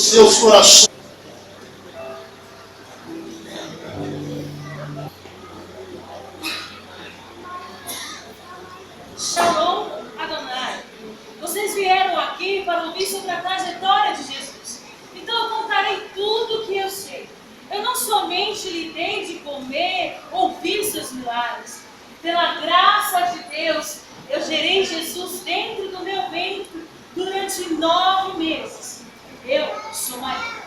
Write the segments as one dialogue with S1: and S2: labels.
S1: seus corações.
S2: Shalom Adonai. Vocês vieram aqui para ouvir sobre a trajetória de Jesus. Então eu contarei tudo o que eu sei. Eu não somente lhe dei de comer, ouvir seus milagres. Pela graça de Deus, eu gerei Jesus dentro do meu ventre durante 9 meses. Eu sou Maria.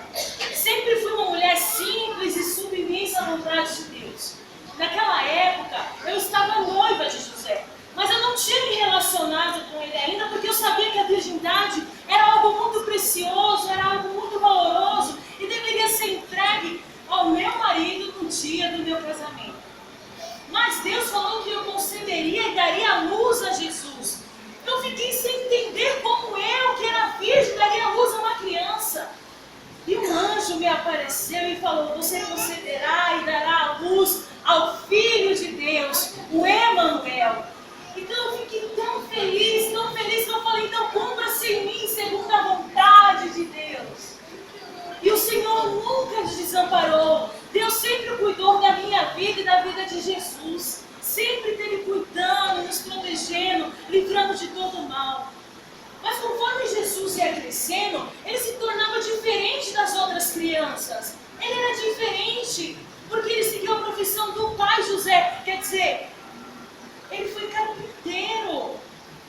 S2: Sempre fui uma mulher simples e submissa à vontade de Deus. Naquela época, eu estava noiva de José, mas eu não tinha me relacionado com ele ainda porque eu sabia que a virgindade era algo muito precioso, era algo muito valoroso e deveria ser entregue ao meu marido no dia do meu casamento. Mas Deus falou que eu conceberia e daria a luz a Jesus. Eu fiquei sem entender como eu, que era virgem, daria a luz a uma criança. E um anjo me apareceu e falou: você concederá e dará a luz ao Filho de Deus, o Emanuel. Então eu fiquei tão feliz que eu falei: então cumpra-se em mim segundo a vontade de Deus. E o Senhor nunca nos desamparou. Deus sempre cuidou da minha vida e da vida de Jesus. Sempre esteve cuidando, nos protegendo, livrando de todo o mal. Mas conforme Jesus ia crescendo, ele se tornava diferente das outras crianças. Ele era diferente, porque ele seguiu a profissão do pai José. Quer dizer, ele foi carpinteiro.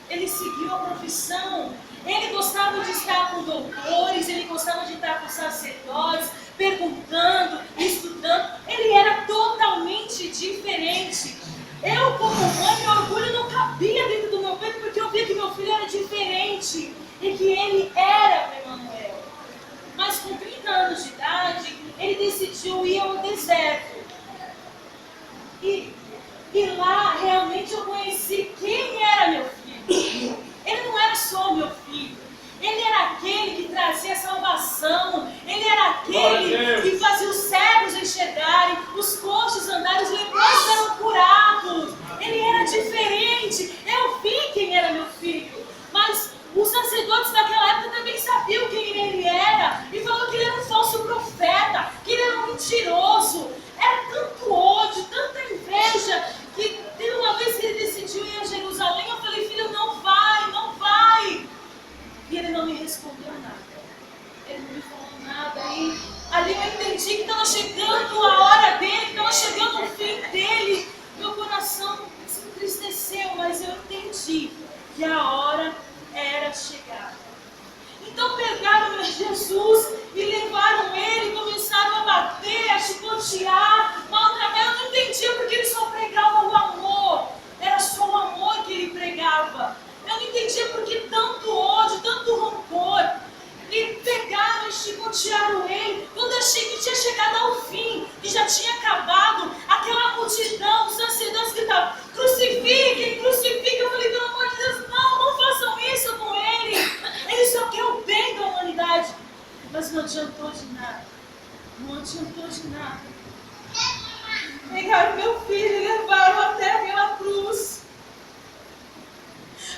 S2: Ele seguiu a profissão. Ele gostava de estar com doutores, ele gostava de estar com sacerdotes, perguntando, estudando. Ele era totalmente diferente. Eu, como mãe, meu orgulho não cabia dentro do meu peito, porque eu via que meu filho era diferente e que ele era o Emanuel. Mas com 30 anos de idade, ele decidiu ir ao deserto. E lá, realmente, eu conheci quem era meu filho. Ele não era só meu filho. Ele era aquele que trazia salvação. Ele era aquele que fazia os cegos enxergarem, os coxos andarem, os leprosos eram curados. Ele era diferente. Eu vi quem era meu filho. Mas os sacerdotes daquela época também sabiam quem ele era. E falou que ele era um falso profeta, que ele era um mentiroso. Era tanto ódio, tanta inveja, que teve uma vez que ele decidiu ir a Jerusalém. Eu falei: filho, não vai, não vai. E ele não me respondeu nada. Ele não me falou nada. E ali eu entendi que estava chegando a hora dele, estava chegando o fim dele. Meu coração se entristeceu, mas eu entendi que a hora era chegada. Então pegaram Jesus e levaram ele, começaram a bater, a chicotear, maltratar. Eu não entendia porque ele só pregava o amor. Era só o amor que ele pregava. Eu não entendia por que tanto ódio, tanto rancor. E pegaram e chicotearam ele. Quando achei que tinha chegado ao fim, que já tinha acabado, aquela multidão, os sacerdotes gritavam: crucifiquem, crucifiquem. Eu falei: pelo amor de Deus, não façam isso com ele. Ele só quer o bem da humanidade. Mas não adiantou de nada. Não adiantou de nada. Pegaram meu filho e levaram até aquela cruz.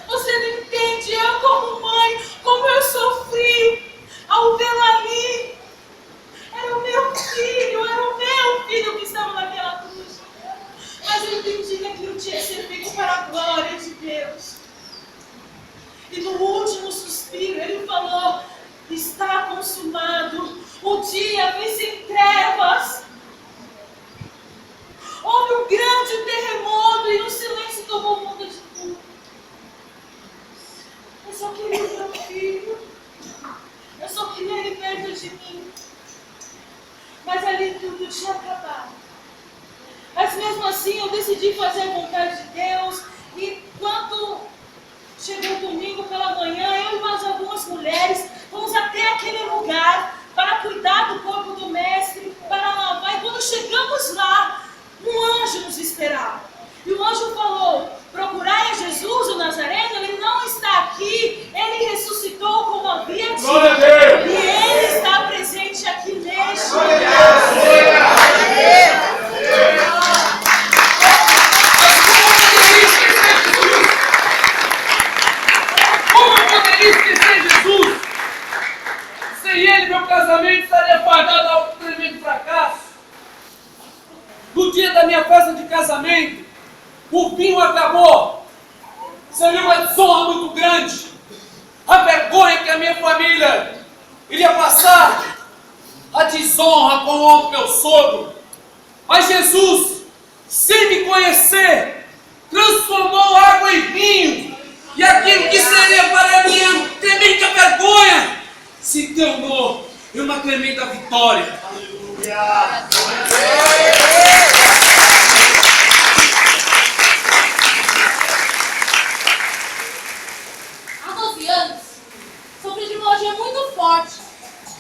S2: Você não entende, eu como mãe, como eu sofri ao vê-lo ali. Era o meu filho que estava naquela cruz. Mas eu entendi que aquilo tinha que ser feito para a glória de Deus. E no último suspiro ele falou: está consumado. O dia vem sem trevas. Houve um grande terremoto e o silêncio tomou conta de tudo. Eu só queria meu filho. Eu só queria ele perto de mim. Mas ali tudo tinha acabado. Mas mesmo assim eu decidi fazer a vontade de Deus. E quando chegou domingo pela manhã, eu e mais algumas mulheres fomos até aquele lugar para cuidar do corpo do mestre, para lavar. E quando chegamos lá, um anjo nos esperava. E o anjo falou: procurai a Jesus, o Nazareno, ele não está aqui, ele ressuscitou como havia dito. E ele está presente aqui neste lugar.
S3: Como eu poderia esquecer Jesus? Sem
S1: ele, meu casamento, estaria fadado a um tremendo fracasso. No dia da minha festa de casamento, o vinho acabou. Seria uma desonra muito grande. A vergonha que a minha família iria passar. A desonra com o meu sogro. Mas Jesus, sem me conhecer, transformou água em vinho. E aquilo que seria para mim uma tremenda vergonha se tornou uma tremenda vitória. Aleluia!
S3: Há 12 anos, sofri de uma orgia muito forte,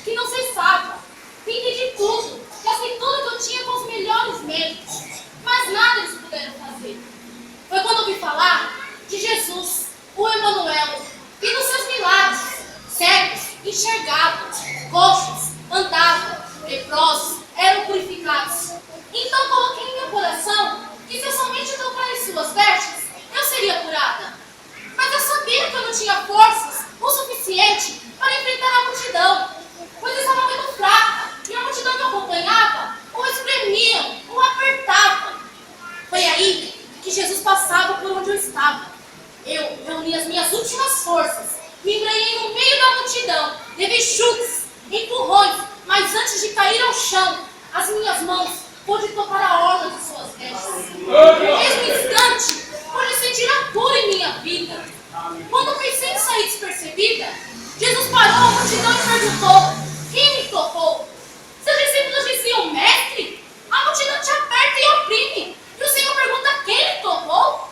S3: que não cessava. Tentei de tudo, gastei tudo que eu tinha com os melhores médicos, mas nada eles puderam fazer. Foi quando ouvi falar de Jesus, o Emanuel, e dos seus milagres. Cegos enxergavam, coxos andavam, leprosos eram purificados. Então coloquei em meu coração que se eu somente tocar em suas vestes, eu seria curada. Mas eu sabia que eu não tinha forças o suficiente para enfrentar a multidão, pois eu estava muito fraca e a multidão que eu acompanhava o espremiam, o apertavam. Foi aí que Jesus passava por onde eu estava. Eu reuni as minhas últimas forças, me embrenhei no meio da multidão, levei chutes, empurrões, mas antes de cair ao chão, as minhas mãos pude tocar a orla de suas vestes. No mesmo instante, pude sentir a cura em minha vida. Quando pensei em sair despercebida, Jesus parou a multidão e perguntou: quem me tocou? Seus discípulos diziam: mestre, a multidão te aperta e oprime, e o Senhor pergunta quem lhe tocou?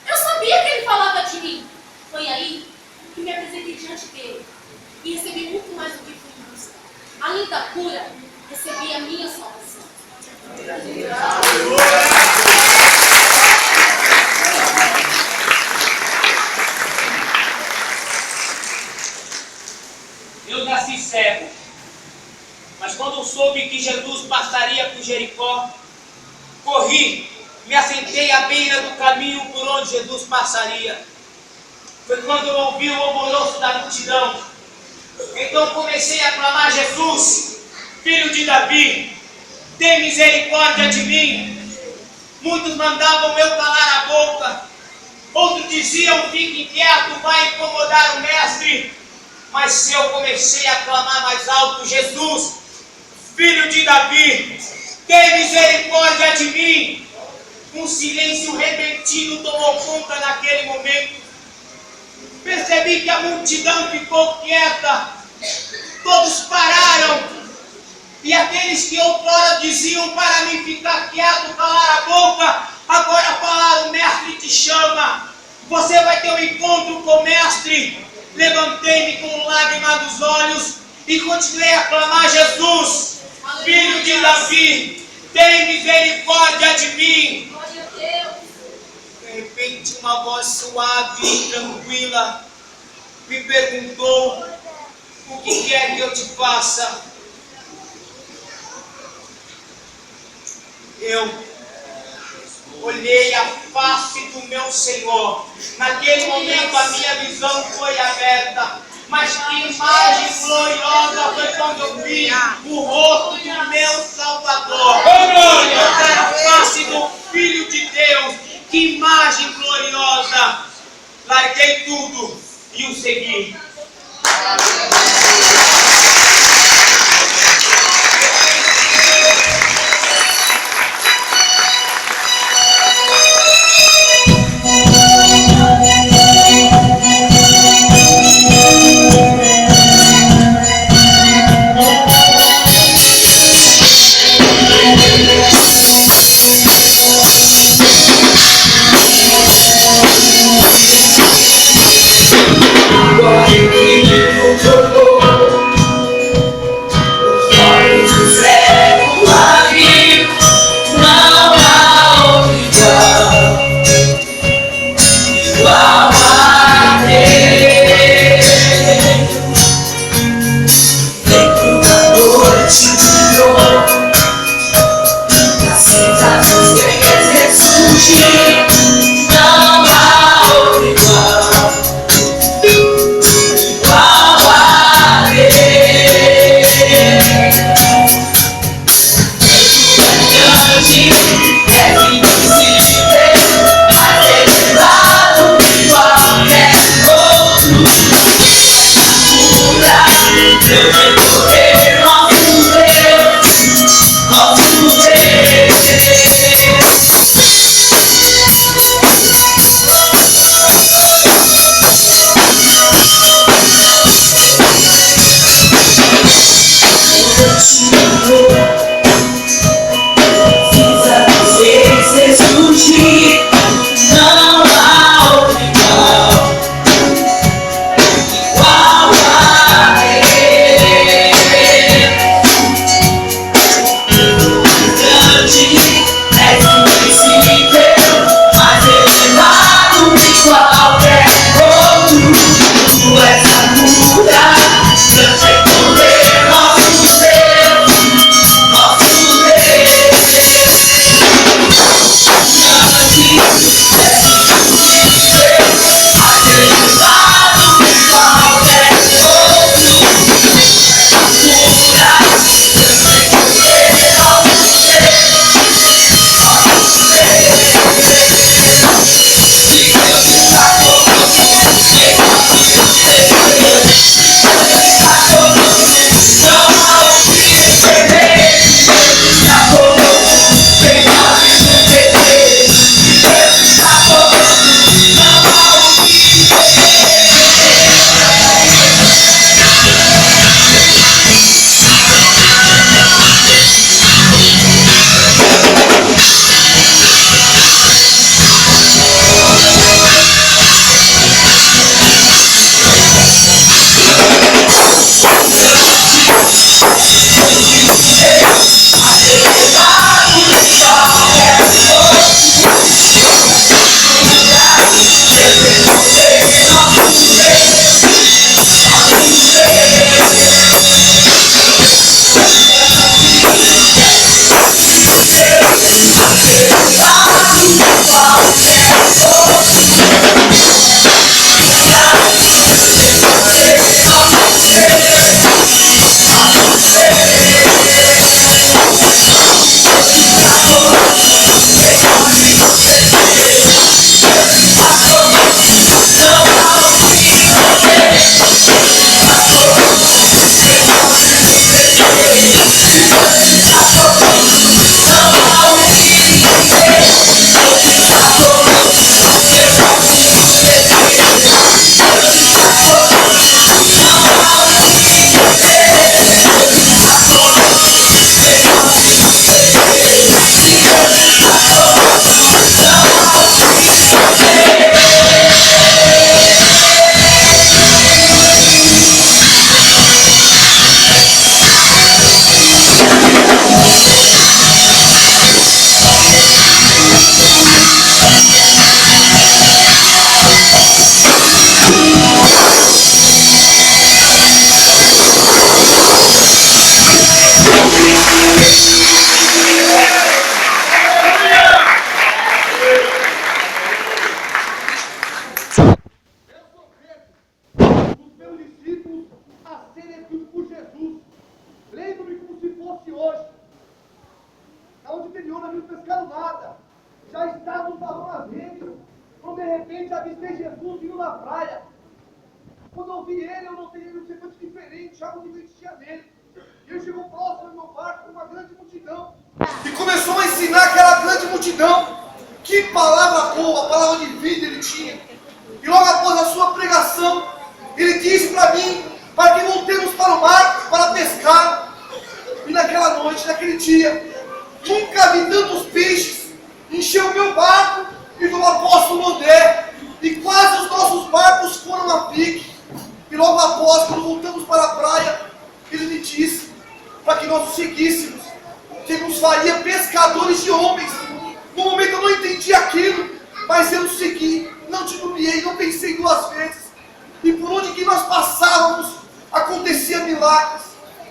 S3: Eu sabia que ele falava de mim. Foi aí que me apresentei diante dele e recebi muito mais do que fui em busca. Além da cura, recebi a minha salvação.
S4: Eu nasci cego, mas quando soube que Jesus passaria por Jericó, corri, me assentei à beira do caminho por onde Jesus passaria. Foi quando eu ouvi o alvoroço da multidão. Então comecei a clamar: Jesus, filho de Davi, tem misericórdia de mim. Muitos mandavam eu calar a boca, outros diziam: fique quieto, vai incomodar o mestre. Mas eu comecei a clamar mais alto: Jesus, filho de Davi, tem misericórdia de mim. Um silêncio repentino tomou conta naquele momento. Percebi que a multidão ficou quieta. Todos pararam. E aqueles que outrora diziam para mim ficar quieto, calar a boca, agora falaram: o mestre te chama. Você vai ter um encontro com o mestre. Levantei-me com lágrimas nos olhos e continuei a clamar: Jesus, filho de Davi, tem misericórdia de mim.
S3: Glória a Deus.
S4: De repente, uma voz suave e tranquila me perguntou: o que quer que eu te faça? Eu olhei a face do meu Senhor. Naquele momento a minha visão foi aberta. Mas que imagem gloriosa foi quando eu vi o rosto do meu Salvador. Olhar a face do Filho de Deus. Que imagem gloriosa. Larguei tudo e o segui.
S5: What you do for E começou a ensinar aquela grande multidão. Que palavra boa, palavra de vida ele tinha. E logo após a sua pregação, ele disse para mim, para que voltemos para o mar para pescar. E naquela noite, naquele dia, nunca vi tantos peixes. Encheu o meu barco e do apóstolo André. E quase os nossos barcos foram a pique. E logo após, quando voltamos para a praia, ele me disse para que nós o seguíssemos, que nos faria pescadores de homens. No momento eu não entendi aquilo, mas eu o segui, não titubeei, não pensei duas vezes. E por onde que nós passávamos, acontecia milagres.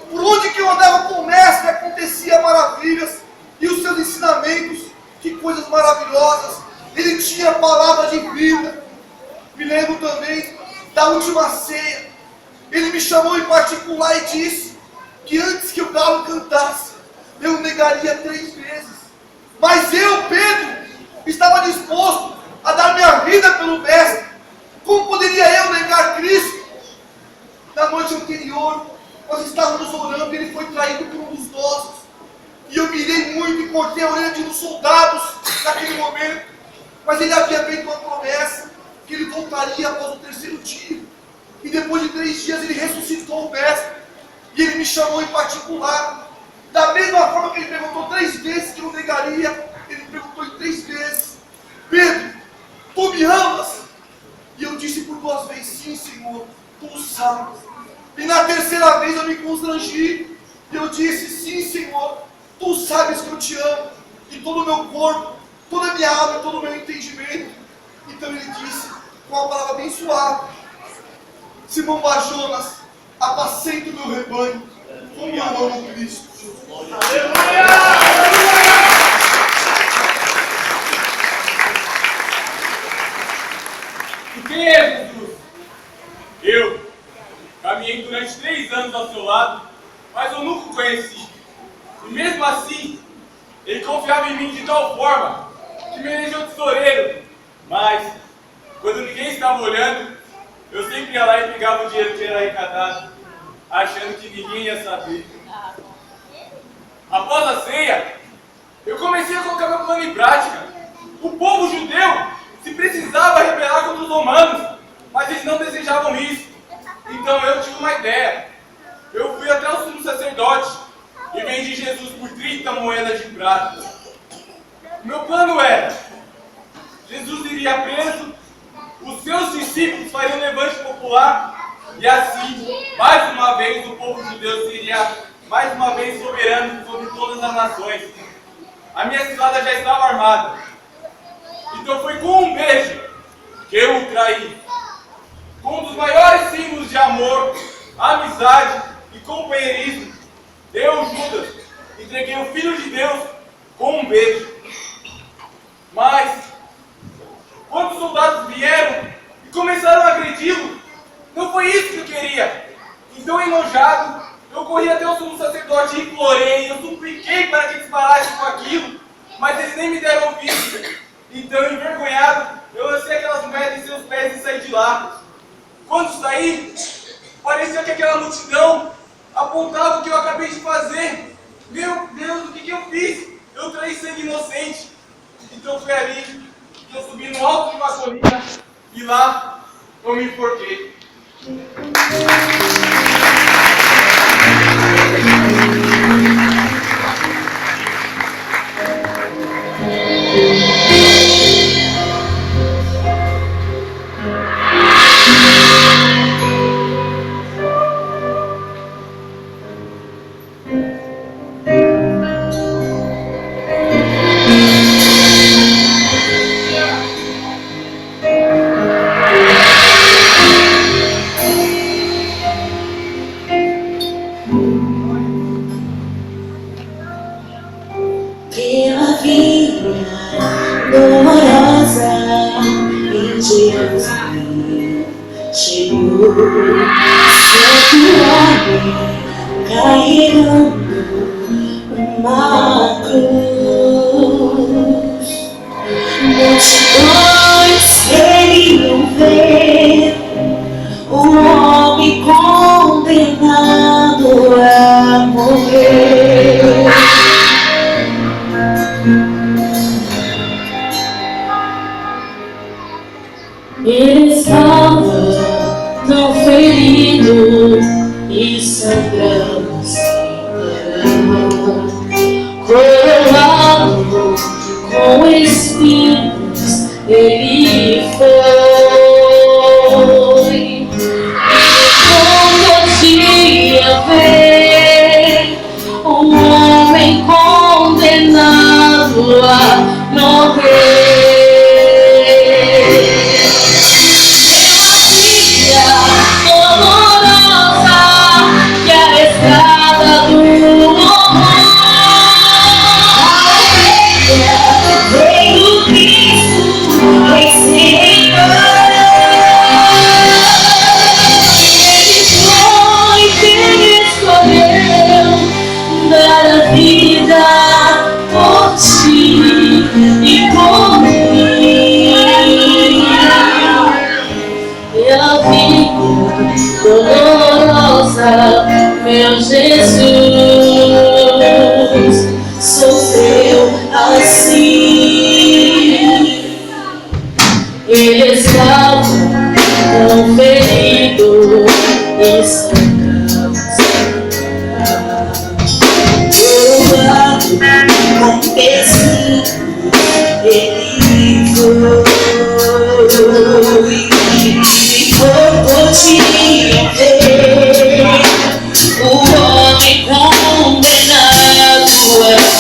S5: Por onde que eu andava com o mestre, acontecia maravilhas. E os seus ensinamentos, que coisas maravilhosas. Ele tinha palavra de vida. Me lembro também da última ceia. Ele me chamou em particular e disse que antes que o galo cantasse, eu negaria 3 vezes. Mas eu, Pedro, estava disposto a dar minha vida pelo mestre. Como poderia eu negar Cristo? Na noite anterior, nós estávamos orando e ele foi traído por um dos nossos. E eu mirei muito e cortei a orelha de uns soldados naquele momento. Mas ele havia feito uma promessa que ele voltaria após o 3º dia. E depois de 3 dias ele ressuscitou o mestre. E ele me chamou em particular. Da mesma forma que ele perguntou 3 vezes que eu negaria, ele perguntou em 3 vezes: Pedro, tu me amas? E eu disse por 2 vezes: sim, Senhor, tu sabes. E na 3ª vez eu me constrangi. E eu disse: sim, Senhor, tu sabes que eu te amo. E todo o meu corpo, toda a minha alma, todo o meu entendimento. Então ele disse, com uma palavra bem suave: Simão Barjonas, apacenta o meu rebanho, como eu amo Cristo.
S6: E quem é Jesus? Eu caminhei durante 3 anos ao seu lado, mas eu nunca o conheci. E mesmo assim, ele confiava em mim de tal forma que me elegeu tesoureiro. Mas, quando ninguém estava olhando, eu sempre ia lá e pegava o dinheiro que era arrecadado, achando que ninguém ia saber. Após a ceia, eu comecei a colocar meu plano em prática. O povo judeu se precisava rebelar contra os romanos, mas eles não desejavam isso. Então eu tive uma ideia. Eu fui até o sumo sacerdote e vendi Jesus por 30 moedas de prata. Meu plano era: Jesus iria preso, os seus discípulos fariam um levante popular, e assim, mais uma vez, o povo judeu seria mais uma vez soberano sobre todas as nações. A minha cilada já estava armada. Então foi com um beijo que eu o traí. Com um dos maiores símbolos de amor, amizade e companheirismo, eu, Judas, entreguei o Filho de Deus com um beijo. Mas, quando os soldados vieram e começaram a agredi-lo, não foi isso que eu queria. Então, enojado, eu corri até o sumo sacerdote e implorei, eu supliquei para que eles parassem com aquilo, mas eles nem me deram ouvido. Então, envergonhado, eu lancei aquelas moedas em seus pés e saí de lá. Quando saí, parecia que aquela multidão apontava o que eu acabei de fazer. Meu Deus, o que eu fiz? Eu traí sangue inocente. Então foi ali que eu subi no alto de uma colina e lá eu me enforquei.
S7: Pela via dolorosa em Deus chegou certo homem carregando uma cruz. Multidões queriam ver o homem condenado a morrer. Ele estava tão ferido e sangrando sem dor, coroado com espinhos, ele foi. E quando podia ver um homem condenado a morrer, vida por ti e por meu Jesus sofreu assim. Ele estava tão ferido e sangrava. Por um lado, com pezinho, ele foi. E pouco tinha ver o homem condenado a morrer.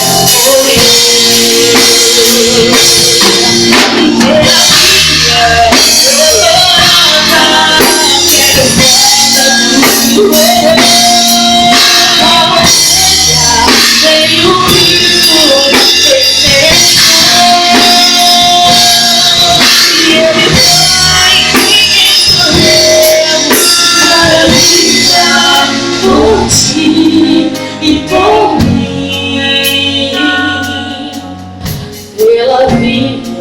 S7: E por mim, pela vida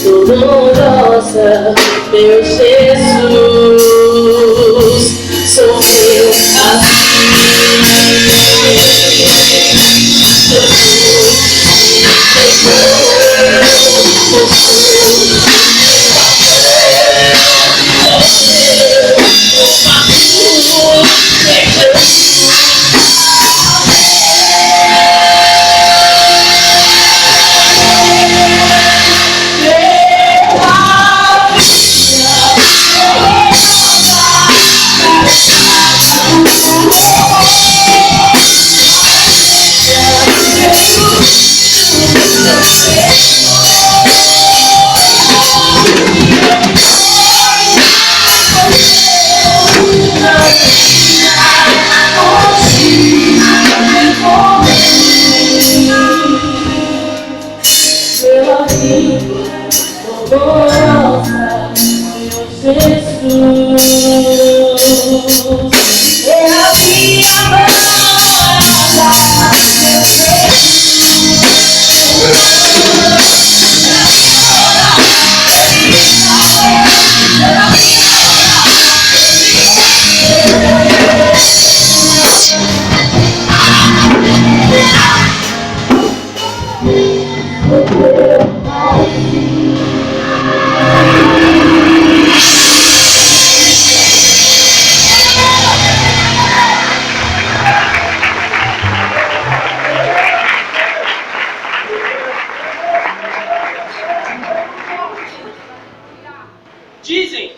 S7: dolorosa, meu Jesus sofreu pela vida dolorosa, meu Jesus. É a minha
S8: Dizem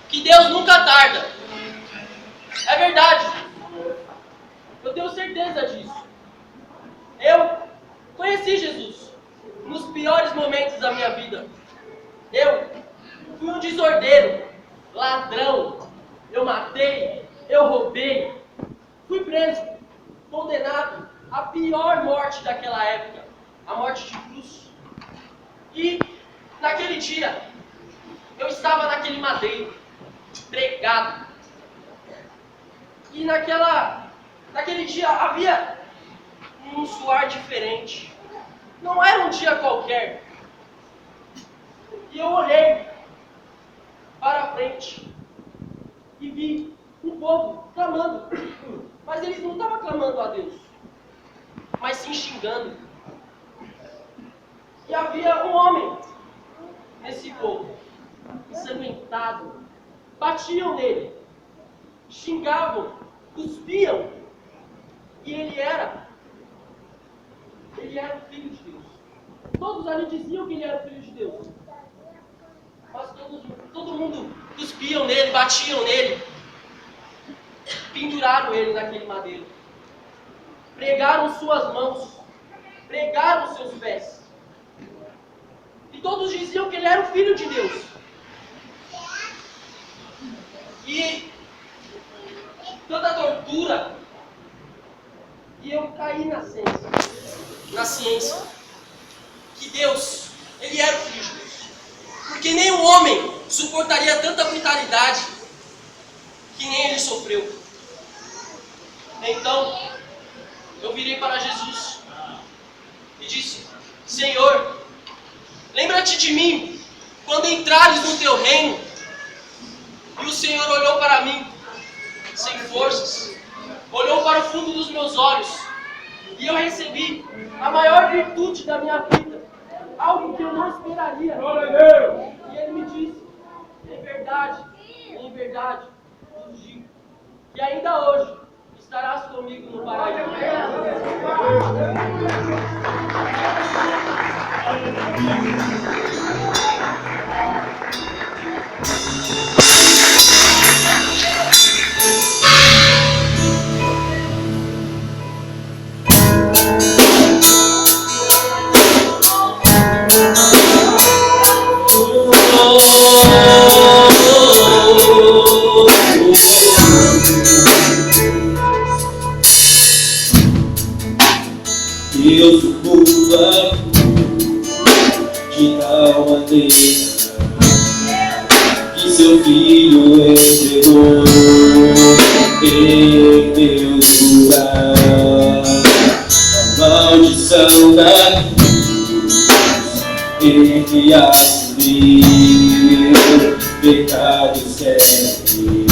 S8: que Deus nunca tarda. É verdade. Eu tenho certeza disso. Eu conheci Jesus nos piores momentos da minha vida. Eu fui um desordeiro, ladrão. Eu matei, eu roubei. Fui preso, condenado à pior morte daquela época, a morte de cruz. E naquele dia, eu estava naquele madeiro, pregado. E naquele dia havia um suor diferente. Não era um dia qualquer. E eu olhei para a frente e vi um povo clamando. Mas eles não estavam clamando a Deus, mas sim xingando. E havia um homem nesse povo, ensanguentado. Batiam nele, xingavam, cuspiam. E ele era o Filho de Deus. Todos ali diziam que ele era o Filho de Deus. Mas todo mundo cuspiam nele, batiam nele. Penduraram ele naquele madeiro. Pregaram suas mãos, pregaram seus pés. E todos diziam que ele era o Filho de Deus. E tanta tortura. E eu caí na ciência que Deus, ele era o Filho de Deus. Porque nenhum homem suportaria tanta brutalidade que nem ele sofreu. Então, eu virei para Jesus e disse: Senhor, lembra-te de mim quando entrares no teu reino. E o Senhor olhou para mim, sem forças, fundo dos meus olhos e eu recebi a maior virtude da minha vida, algo que eu não esperaria. E ele me disse, em verdade, vos digo, que ainda hoje estarás comigo no paraíso.
S7: Deus o povo de tal maneira que seu filho entregou em meu lugar. A maldição da cruz ele assumiu, pecado serve.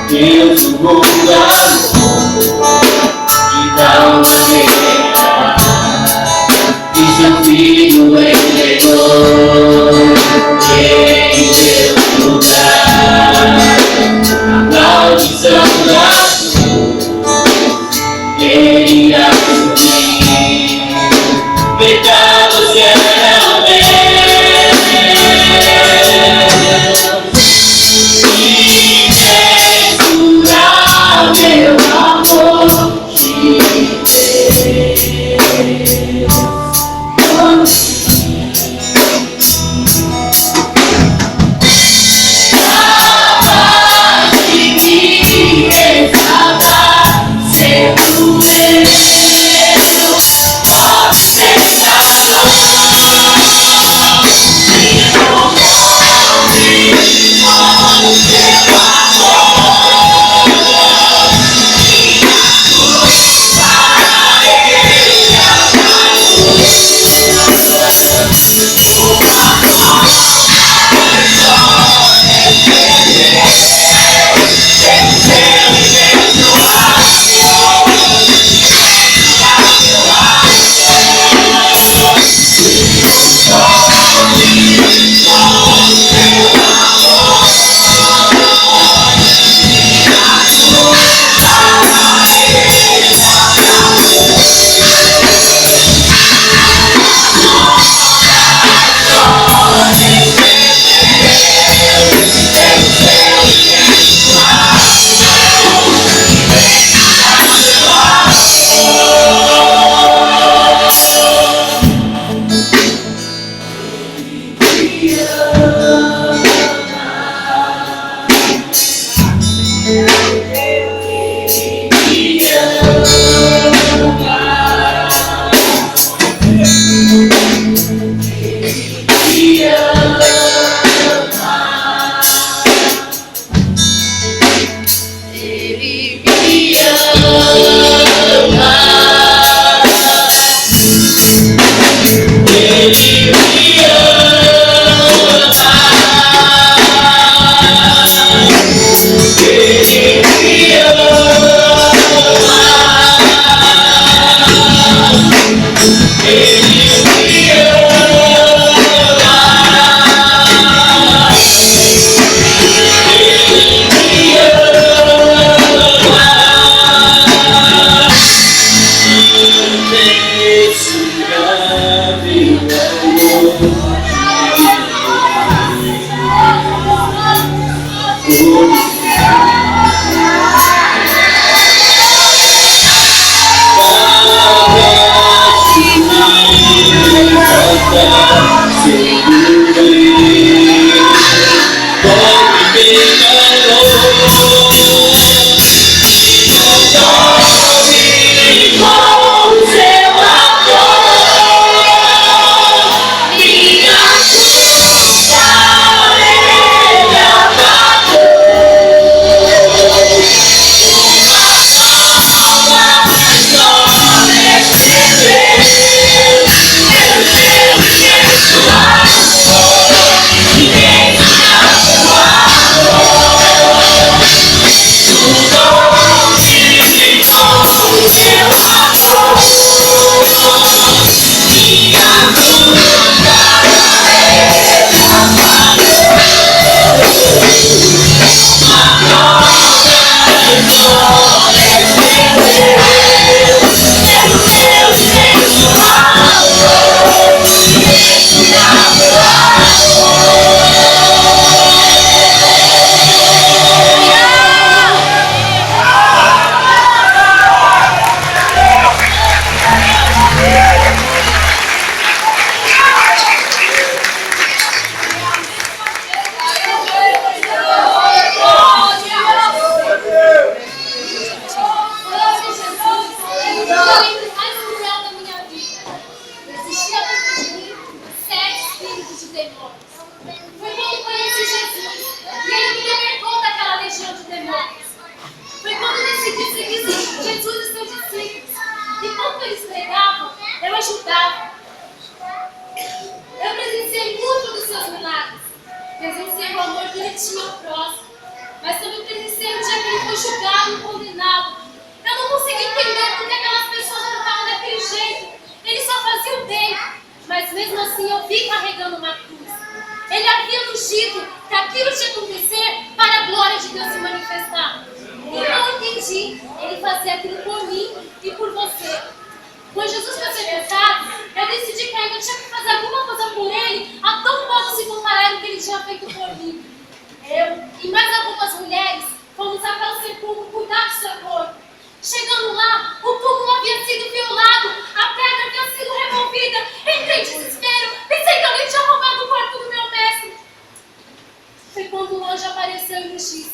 S7: Deus o mundo amou de tal maneira que seu filho entregou em meu lugar. A maldição da cruz ele assumiu, pecado serve. Meu amor de Deus, capaz de me resgatar, sendo eu obsessado.
S3: julgá-lo e condená-lo. Eu não consegui entender porque aquelas pessoas tratavam daquele jeito. Ele só fazia o dele. Mas mesmo assim eu vi carregando uma cruz. Ele havia nos dito que aquilo tinha que acontecer para a glória de Deus se manifestar. E eu entendi. Ele fazia aquilo por mim e por você. Quando Jesus foi sepultado, eu decidi que ainda tinha que fazer alguma coisa por ele, a tão pouco se comparar o que ele tinha feito por mim. Eu e mais algumas mulheres fomos até o sepulcro cuidar do seu corpo. Chegando lá, o túmulo havia sido violado, a pedra havia sido removida. Entrei em desespero, pensei que alguém tinha roubado o corpo do meu mestre. Foi quando o anjo apareceu e nos disse: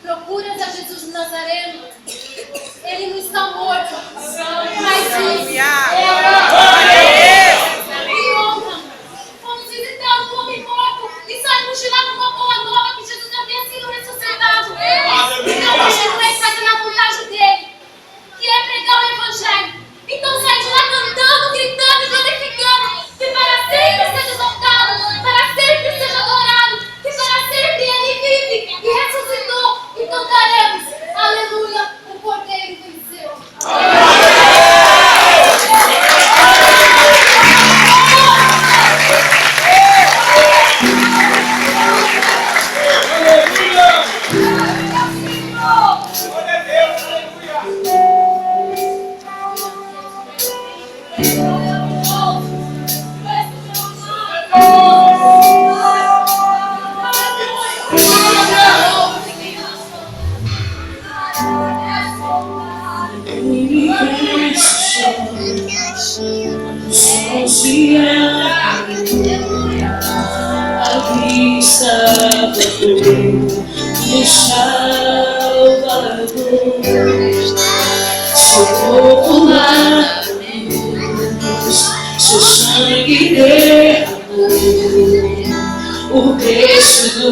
S3: procuras a Jesus de Nazareno. Ele não está morto, mas vive. Que honra! Fomos visitar um homem morto e saímos de lá com uma boa nova que Jesus havia sido ressuscitado. Então continuei fazendo a vontade dele, que é pregar o evangelho. Então saí de lá cantando, gritando e glorificando, que para sempre seja exaltado, para sempre seja adorado, que para sempre ele vive e ressuscitou, e cantaremos, aleluia, o Cordeiro venceu.
S7: Aqui estava o Salvador, seu corpo lá, seu sangue derramou, o preço do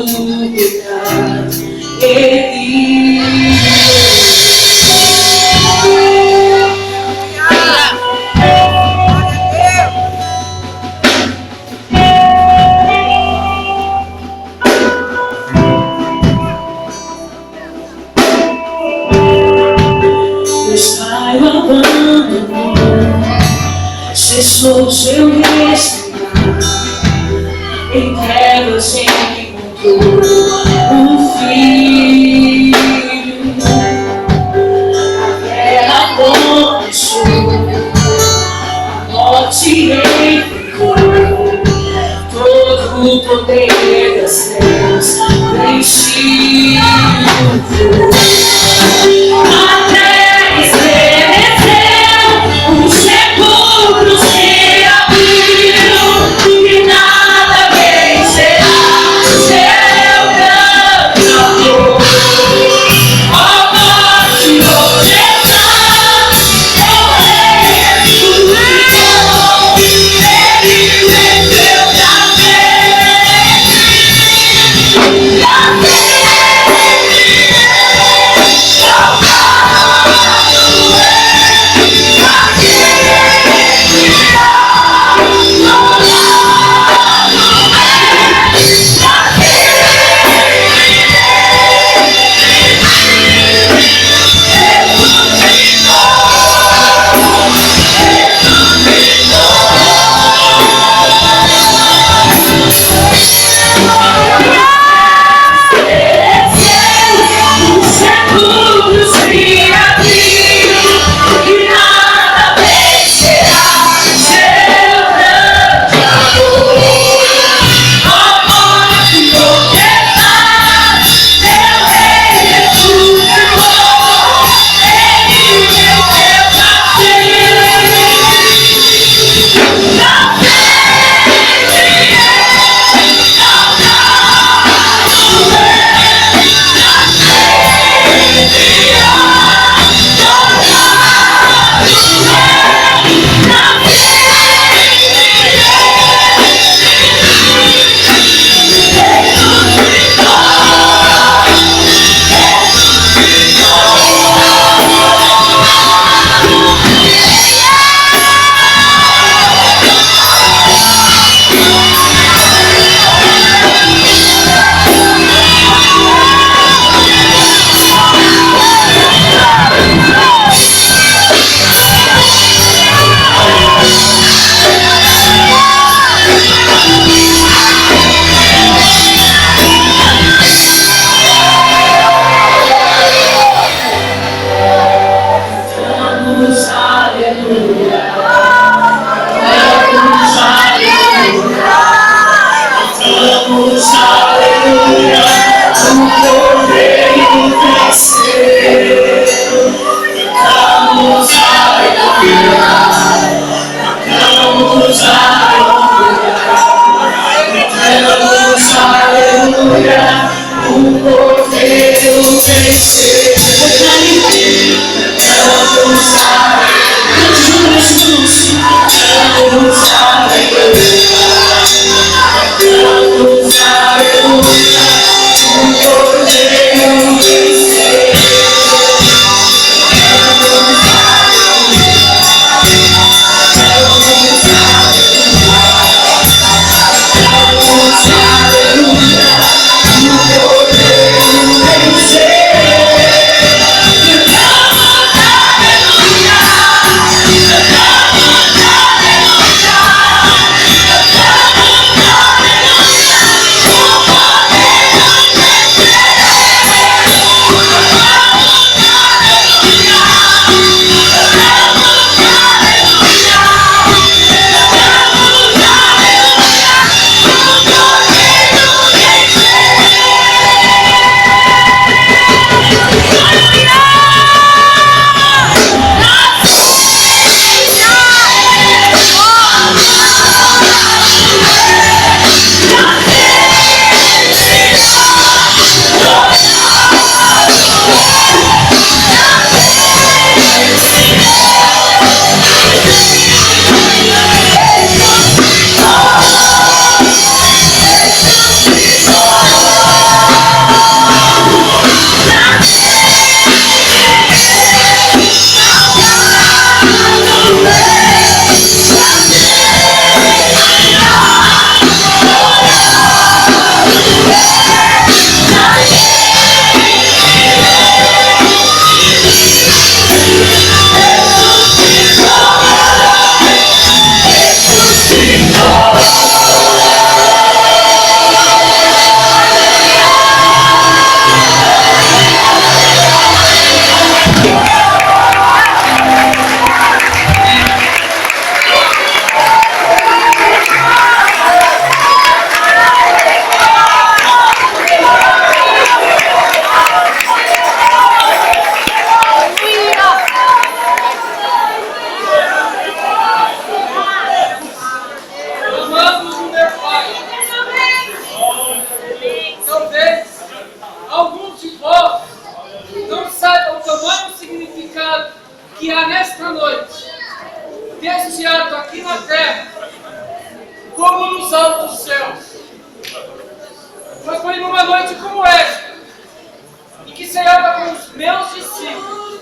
S7: pecado ele cessou seu destino, em trevas encontrou um filho. A terra começou, a morte enfrentou, todo o poder das trevas vencido. A terra estremeceu, os sepulcros se abriram, e nada vencerá seu cantor. Ó morte, você está, morrer, ressuscitou, ele venceu da fé.
S1: de vós não saibam o tamanho significado que há nesta noite, deste ato aqui na terra, como nos altos céus. Mas foi numa noite como esta, em que ceava com os meus discípulos,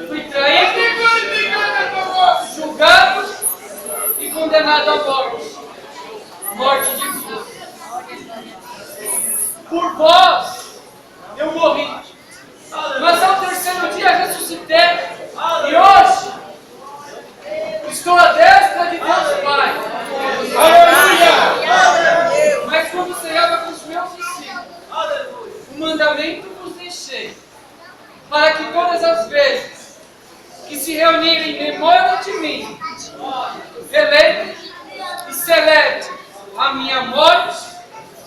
S1: fui traído, julgado e condenado à morte. Morte de cruz. Por vós eu morri, mas ao terceiro dia ressuscitei, e hoje estou à destra de Deus Pai. Aleluia! Mas quando ceava com os meus discípulos, o mandamento vos deixei, para que todas as vezes que se reunirem em memória de mim, veletem e celebrem a minha morte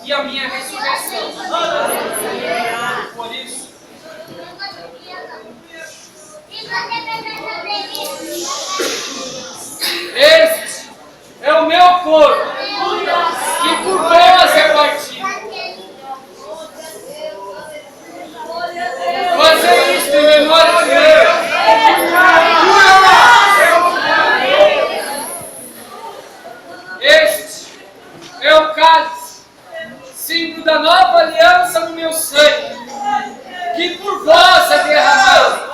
S1: e a minha ressurreição. Por isso, este é o meu corpo, que por vós é partido. Fazer isto em memória de Deus. Este é o cálice, símbolo da nova aliança no meu sangue, que por vós é derramado.